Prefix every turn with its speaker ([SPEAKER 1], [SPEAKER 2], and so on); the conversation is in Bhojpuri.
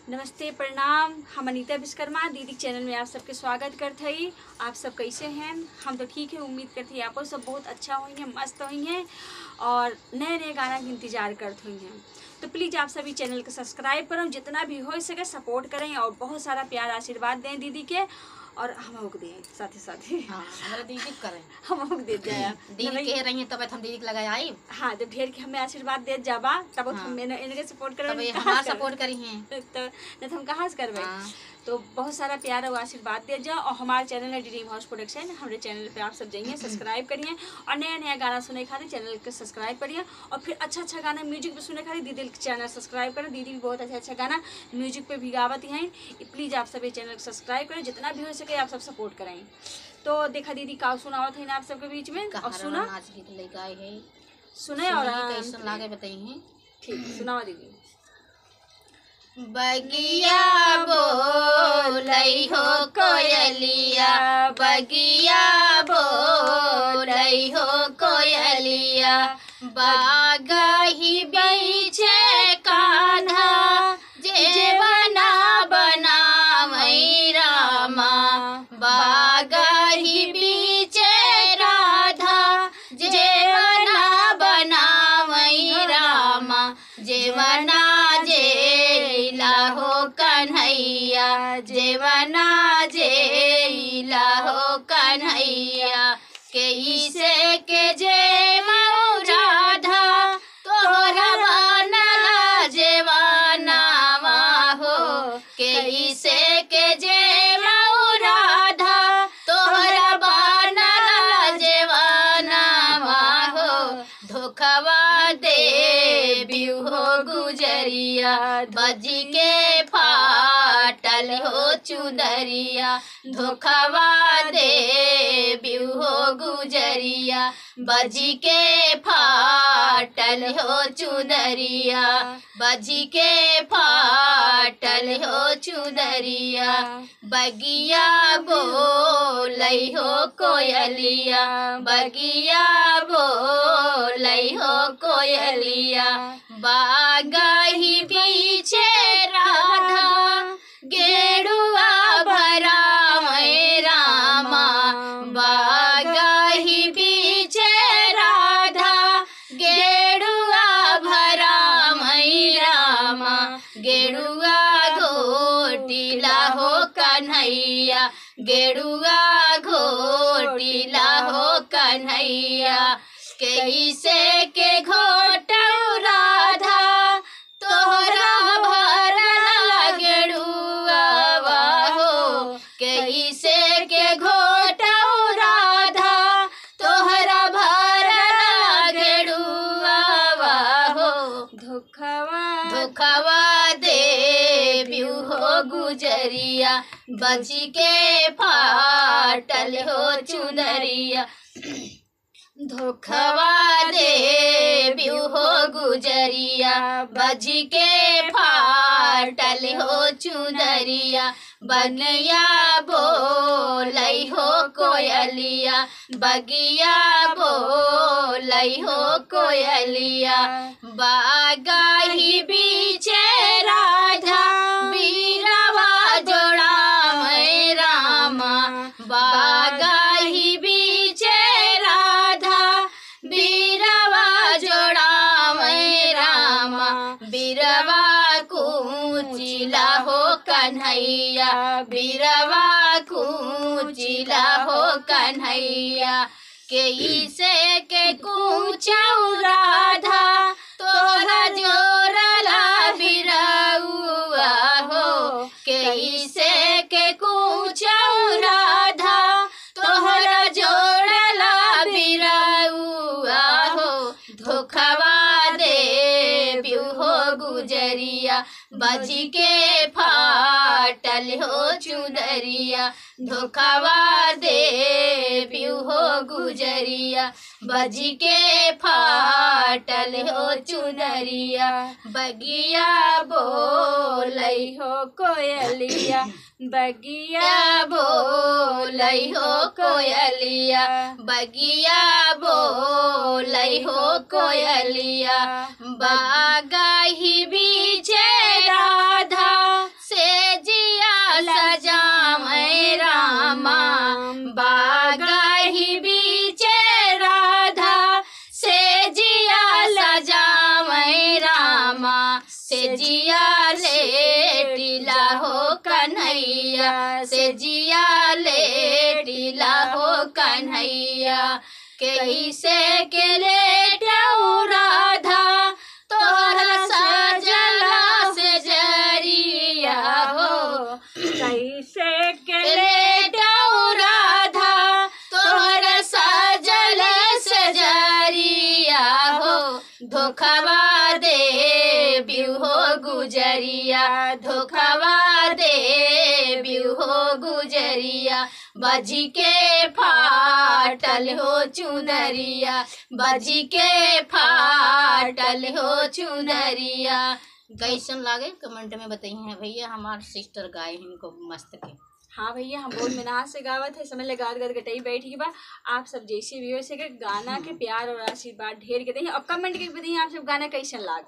[SPEAKER 1] नमस्ते, प्रणाम। हम अनीता विश्वकर्मा दीदी चैनल में आप सबके स्वागत करते हैं। आप सब कैसे हैं? हम तो ठीक है। उम्मीद करते हैं आप सब बहुत अच्छा होंगे, मस्त होंगे और नए नए गाना के इंतजार करते होंगे। तो प्लीज़ आप सभी चैनल को सब्सक्राइब करें, जितना भी हो सके सपोर्ट करें और बहुत सारा प्यार आशीर्वाद दें दीदी के और हम दें साथ ही
[SPEAKER 2] हाँ, हमारा दीदी करें
[SPEAKER 1] हम दे जाए
[SPEAKER 2] दीदी कह रही है तब हम दीदी के लगाए आई।
[SPEAKER 1] हाँ, जब ढेर के हमें आशीर्वाद दे जाबा तब
[SPEAKER 2] हाँ।
[SPEAKER 1] हम इनके सपोर्ट करें,
[SPEAKER 2] तब हमारा सपोर्ट करी हैं
[SPEAKER 1] तो नहीं तो हम कहाँ से करवे।
[SPEAKER 2] हाँ।
[SPEAKER 1] तो बहुत सारा प्यार और आशीर्वाद दे जाओ। और हमारे चैनल है ड्रीम हाउस प्रोडक्शन, हमारे चैनल पे आप सब जाइए, सब्सक्राइब करिए और नया नया गाना सुने खातिर चैनल को सब्सक्राइब करिए। और फिर अच्छा अच्छा गाना म्यूजिक भी सुने खातिर दीदी के चैनल सब्सक्राइब करें। दीदी भी बहुत अच्छा अच्छा गाना म्यूजिक पे भी गावत हैं। प्लीज़ आप सब चैनल को सब्सक्राइब करें, जितना भी हो सके आप सब सपोर्ट करें। तो देखा दीदी का सुनावत है ना आप सबके बीच में और सुना
[SPEAKER 2] नाच गीत लेके आए हैं,
[SPEAKER 1] सुने और
[SPEAKER 2] कैसन लागे बताइए।
[SPEAKER 1] ठीक, सुनावा दीदी।
[SPEAKER 2] बगिया बोलई हो कोयलिया, बगिया बोलई हो कोयलिया, बागही बीचे कान्हा जेवना बनावई रामा, बागही बीचे राधा जेवना बनावई रामा, जेवना जेला हो कन्हैया, जेवना जेला हो कन्हैया, कैसे के जे मऊ राधा तोहरा बनला जेवनावा हो, कैसे के जे मऊ राधा तोहरा बनला जेवनावा हो, धोखवा दे बिहू हो गुजरिया, बजी के फाटल हो चुनरिया, धोखवा दे बिहू हो गुजरिया, बजी के फाटल हो चुनरिया, बजी के फाटल हो चुनरिया, बगिया बोलई हो कोयलिया, बगिया बोलई हो कोयलिया, बागही पीछे राधा गेरुआ भरावई रामा, बागही पीछे राधा गेरुआ भरावई रामा, गेरुआ घोटिला हो कन्हैया, गेरुआ घोटिला हो कन्हैया, कैसे के घोटऊ राधा तोहरा भरला गेरुआ हो, कैसे के घोटऊ राधा तोहरा भरला गेरुआ हो, धोखवा दे बिहू हो गुजरिया, बजी के फाटल हो चुनरिया, धोखवा दे बिहू हो गुजरिया, बजी के फाटल हो चुनरिया, बगिया बोलई हो कोयलिया, बगिया बोलई हो कोयलिया, बागही बीचे राधा बीरवा जोड़ावई रामा, बागही बीचे राधा बीरवा जोड़ावई रामा, बीरवा कूचिला हो कन्हैया, बीरवा कूचिला हो कन्हैया, कैसे के कूचऊ राधा तोहरा जोरला बिरउआ हो, कैसे के कूचऊ राधा तोहरा जोड़ला बिरउआ हो, धोखवा दे बिहू हो गुजरिया, बजी के फाटल हो चुनरिया, धोखवा दे बिहू हो गुजरिया, बजी के फाटल हो चुनरिया, बगिया बोलई हो कोयलिया, बगिया बोलई हो कोयलिया, बगिया बोलई हो कोयलिया, बागही बीचे राधा जिया लेटिला हो कन्हैया से जिया लेटिला हो कन्हैया कैसे के लेटऊ राधा तोहरा सजला से जरिया हो
[SPEAKER 1] कैसे के
[SPEAKER 2] लेटऊ राधा तोहरा सजल से जरिया हो धोखवा दे बिहो गुजरिया धोखवा दे बिहो गुजरिया बाजी के फाटल हो चुनरिया बाजी के फाटल हो चुनरिया। कैसन लागे कमेंट में बताइए भैया। हमार सिस्टर गाए इनको मस्त के।
[SPEAKER 1] हाँ भैया, हम बहुत मेहनत से गावत है, समय लगा कर गटई बैठी बा। आप सब जैसे भी हो सके गाना के प्यार और आशीर्वाद ढेर के दें और कमेंट के बताइए आप सब गाना कैसन लाग।